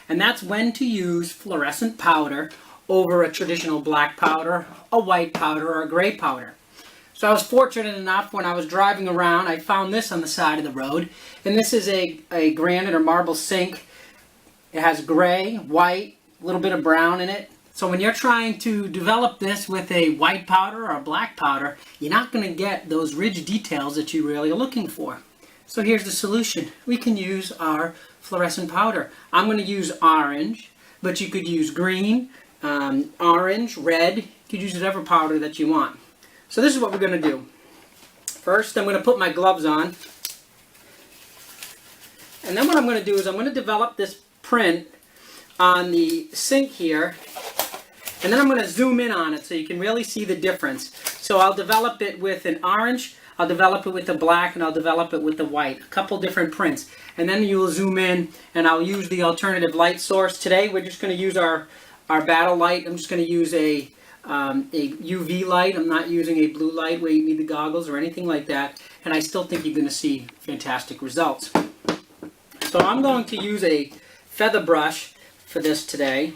and that's when to use fluorescent powder over a traditional black powder, a white powder, or a gray powder. So I was fortunate enough when I was driving around, I found this on the side of the road, and this is a granite or marble sink. It has gray, white, a little bit of brown in it. So when you're trying to develop this with a white powder or a black powder, you're not going to get those ridge details that you really are looking for. So here's the solution. We can use our fluorescent powder. I'm going to use orange, but you could use green, orange, red. You could use whatever powder that you want. So this is what we're going to do. First, I'm going to put my gloves on. And then what I'm going to do is I'm going to develop this print on the sink here. And then I'm going to zoom in on it so you can really see the difference. So I'll develop it with an orange, I'll develop it with the black, and I'll develop it with the white. A couple different prints. And then you will zoom in, and I'll use the alternative light source. Today we're just going to use our battle light. I'm just going to use a UV light. I'm not using a blue light where you need the goggles or anything like that. And I still think you're going to see fantastic results. So I'm going to use a feather brush for this today.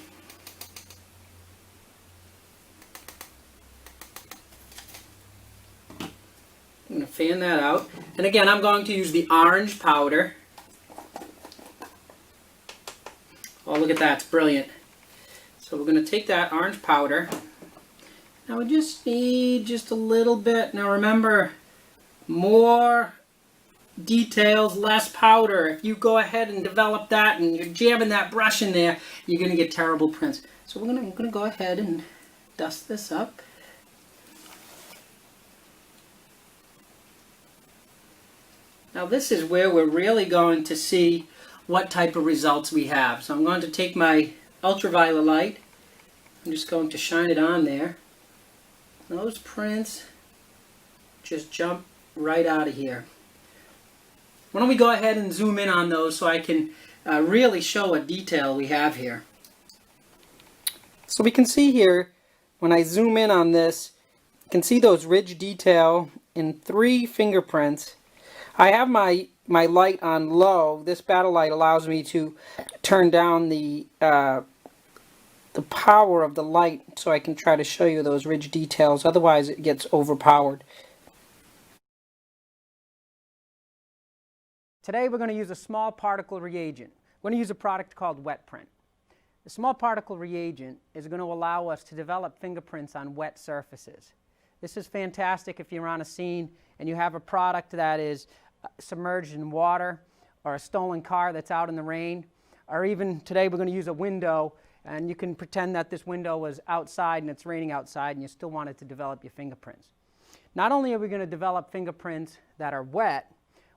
I'm going to fan that out. And again, I'm going to use the orange powder. Oh, look at that. It's brilliant. So we're going to take that orange powder. Now we just need just a little bit. Now remember, more details, less powder. If you go ahead and develop that and you're jamming that brush in there, you're going to get terrible prints. So we're going to go ahead and dust this up. Now this is where we're really going to see what type of results we have. So I'm going to take my ultraviolet light. I'm just going to shine it on there. Those prints just jump right out of here. Why don't we go ahead and zoom in on those so I can really show what detail we have here. So we can see here, when I zoom in on this, you can see those ridge detail in 3 fingerprints. I have my light on low. This battle light allows me to turn down the power of the light so I can try to show you those ridge details. Otherwise it gets overpowered. Today we're going to use a small particle reagent. We're going to use a product called wet print. The small particle reagent is going to allow us to develop fingerprints on wet surfaces. This is fantastic if you're on a scene and you have a product that is submerged in water, or a stolen car that's out in the rain, or even today we're going to use a window, and you can pretend that this window was outside and it's raining outside and you still wanted to develop your fingerprints. Not only are we going to develop fingerprints that are wet,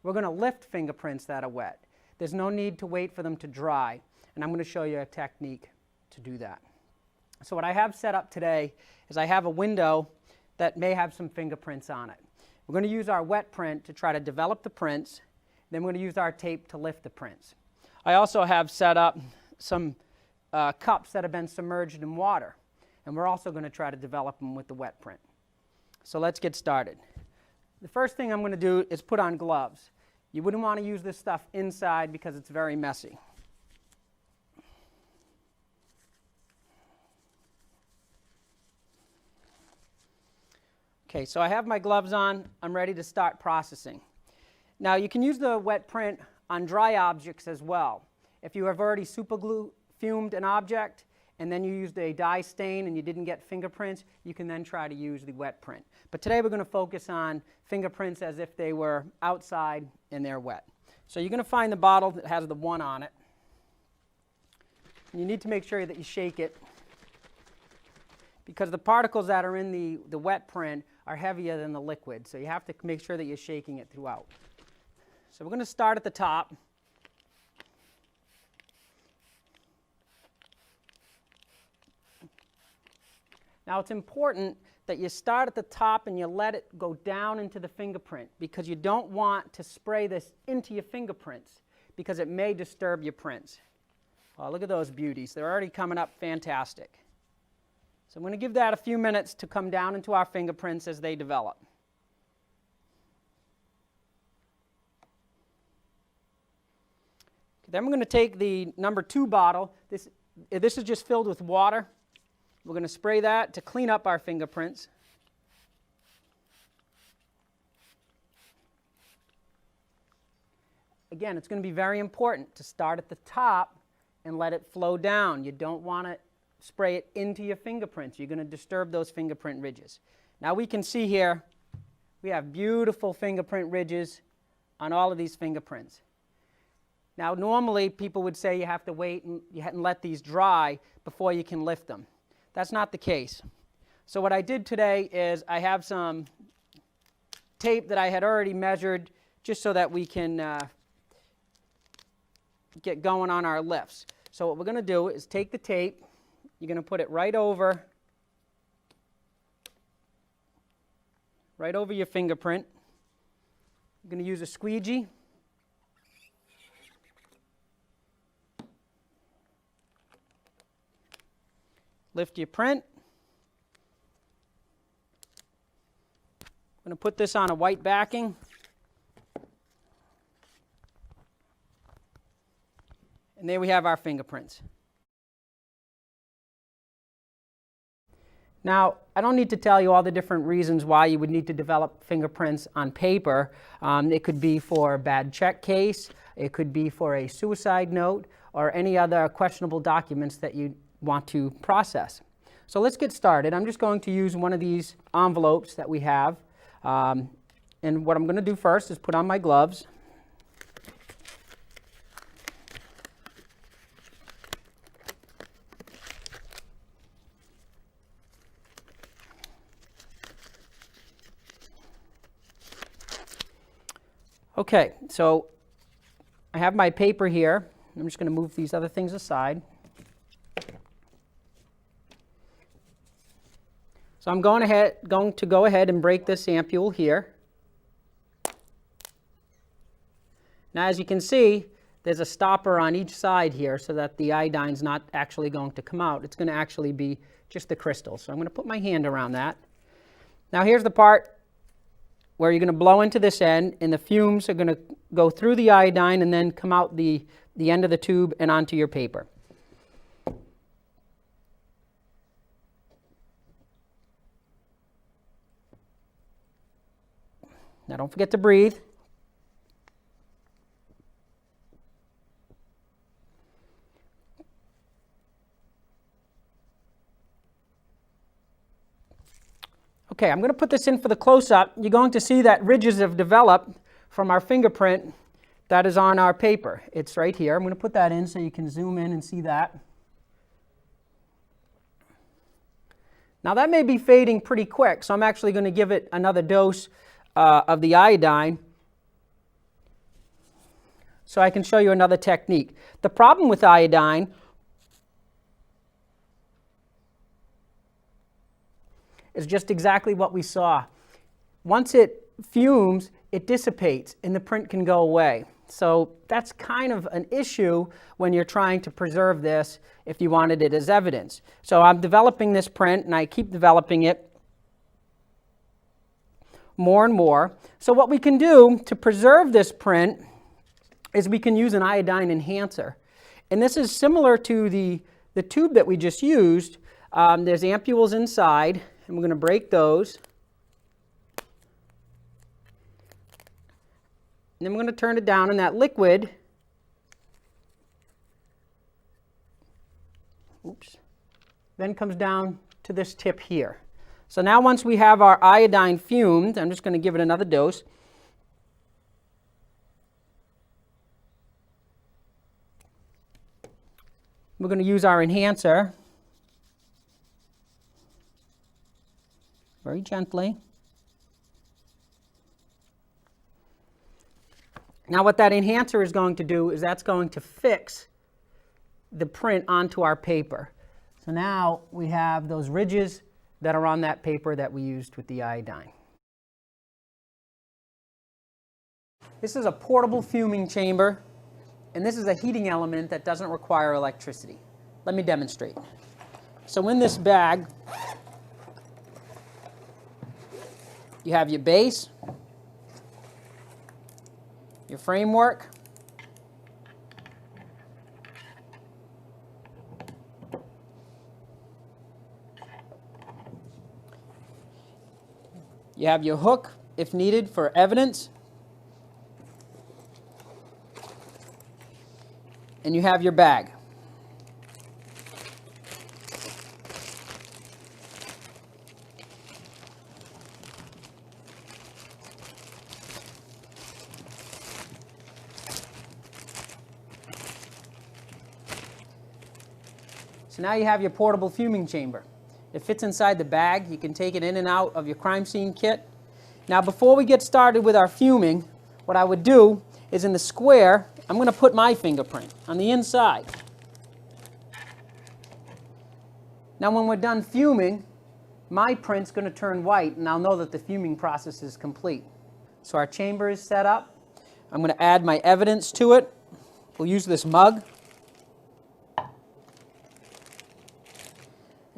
we're going to lift fingerprints that are wet. There's no need to wait for them to dry, and I'm going to show you a technique to do that. So what I have set up today is I have a window that may have some fingerprints on it. We're going to use our wet print to try to develop the prints. Then we're going to use our tape to lift the prints. I also have set up some cups that have been submerged in water, and we're also going to try to develop them with the wet print. So let's get started. The first thing I'm going to do is put on gloves. You wouldn't want to use this stuff inside because it's very messy. Okay, so I have my gloves on. I'm ready to start processing. Now you can use the wet print on dry objects as well. If you have already superglue fumed an object and then you used a dye stain and you didn't get fingerprints, you can then try to use the wet print. But today we're going to focus on fingerprints as if they were outside and they're wet. So you're going to find the bottle that has the 1 on it. And you need to make sure that you shake it, because the particles that are in the wet print are heavier than the liquid, so you have to make sure that you're shaking it throughout. So we're going to start at the top. Now it's important that you start at the top and you let it go down into the fingerprint, because you don't want to spray this into your fingerprints because it may disturb your prints. Well, look at those beauties. They're already coming up fantastic. So I'm going to give that a few minutes to come down into our fingerprints as they develop. Then we're going to take the number 2 bottle. This is just filled with water. We're going to spray that to clean up our fingerprints. Again, it's going to be very important to start at the top and let it flow down. You don't want to spray it into your fingerprints. You're going to disturb those fingerprint ridges. Now we can see here we have beautiful fingerprint ridges on all of these fingerprints. Now normally people would say you have to wait and let these dry before you can lift them. That's not the case. So what I did today is I have some tape that I had already measured just so that we can get going on our lifts. So what we're going to do is take the tape, you're going to put it right over your fingerprint. You're going to use a squeegee. Lift your print. I'm going to put this on a white backing. And there we have our fingerprints. Now, I don't need to tell you all the different reasons why you would need to develop fingerprints on paper. It could be for a bad check case, it could be for a suicide note, or any other questionable documents that you want to process. So let's get started. I'm just going to use one of these envelopes that we have. And what I'm going to do first is put on my gloves. Okay, so I have my paper here. I'm just going to move these other things aside. So I'm going to go ahead and break this ampule here. Now as you can see, there's a stopper on each side here so that the iodine's not actually going to come out. It's going to actually be just the crystal. So I'm going to put my hand around that. Now here's the part where you're going to blow into this end, and the fumes are going to go through the iodine and then come out the end of the tube and onto your paper. Now don't forget to breathe. Okay, I'm going to put this in for the close-up. You're going to see that ridges have developed from our fingerprint that is on our paper. It's right here. I'm going to put that in so you can zoom in and see that. Now that may be fading pretty quick, so I'm actually going to give it another dose of the iodine so I can show you another technique. The problem with iodine is just exactly what we saw. Once it fumes, it dissipates and the print can go away. So that's kind of an issue when you're trying to preserve this if you wanted it as evidence. So I'm developing this print and I keep developing it more and more. So what we can do to preserve this print is we can use an iodine enhancer. And this is similar to the tube that we just used. There's ampules inside, and we're going to break those. And then we're going to turn it down, and that liquid, then comes down to this tip here. So now once we have our iodine fumed, I'm just going to give it another dose. We're going to use our enhancer very gently. Now what that enhancer is going to do is that's going to fix the print onto our paper. So now we have those ridges that are on that paper that we used with the iodine. This is a portable fuming chamber, and this is a heating element that doesn't require electricity. Let me demonstrate. So in this bag, you have your base, your framework, You have your hook, if needed, for evidence. And you have your bag. So now you have your portable fuming chamber. It fits inside the bag. You can take it in and out of your crime scene kit. Now before we get started with our fuming, what I would do is in the square, I'm going to put my fingerprint on the inside. Now when we're done fuming, my print's going to turn white and I'll know that the fuming process is complete. So our chamber is set up. I'm going to add my evidence to it. We'll use this mug.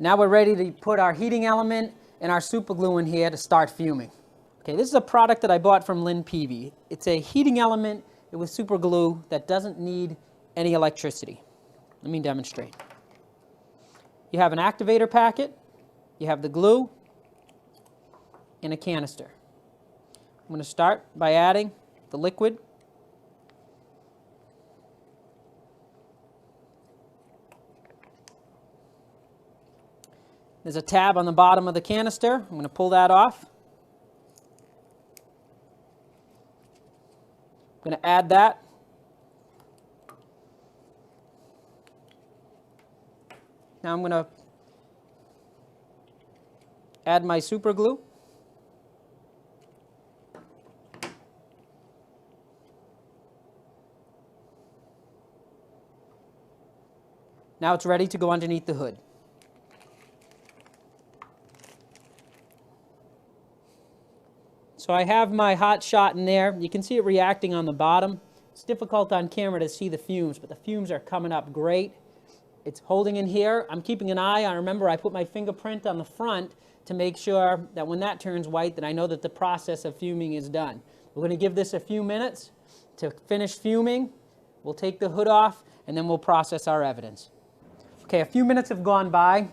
Now we're ready to put our heating element and our super glue in here to start fuming. Okay, this is a product that I bought from Lynn Peavy. It's a heating element with super glue that doesn't need any electricity. Let me demonstrate. You have an activator packet, you have the glue, and a canister. I'm going to start by adding the liquid. There's a tab on the bottom of the canister. I'm going to pull that off. I'm going to add that. Now I'm going to add my super glue. Now it's ready to go underneath the hood. So I have my hot shot in there. You can see it reacting on the bottom. It's difficult on camera to see the fumes, but the fumes are coming up great. It's holding in here. I'm keeping an eye on, remember I put my fingerprint on the front to make sure that when that turns white that I know that the process of fuming is done. We're going to give this a few minutes to finish fuming. We'll take the hood off and then we'll process our evidence. Okay, a few minutes have gone by.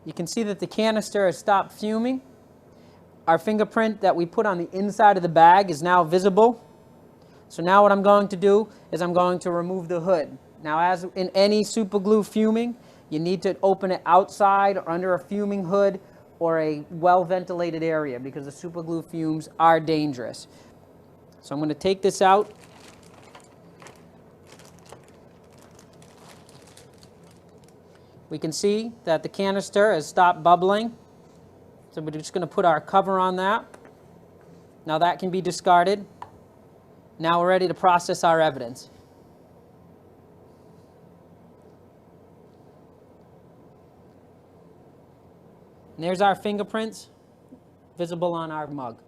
You can see that the canister has stopped fuming. Our fingerprint that we put on the inside of the bag is now visible. So now what I'm going to do is I'm going to remove the hood. Now as in any super glue fuming, you need to open it outside or under a fuming hood or a well-ventilated area because the super glue fumes are dangerous. So I'm going to take this out. We can see that the canister has stopped bubbling. So we're just going to put our cover on that. Now that can be discarded. Now we're ready to process our evidence. And there's our fingerprints visible on our mug.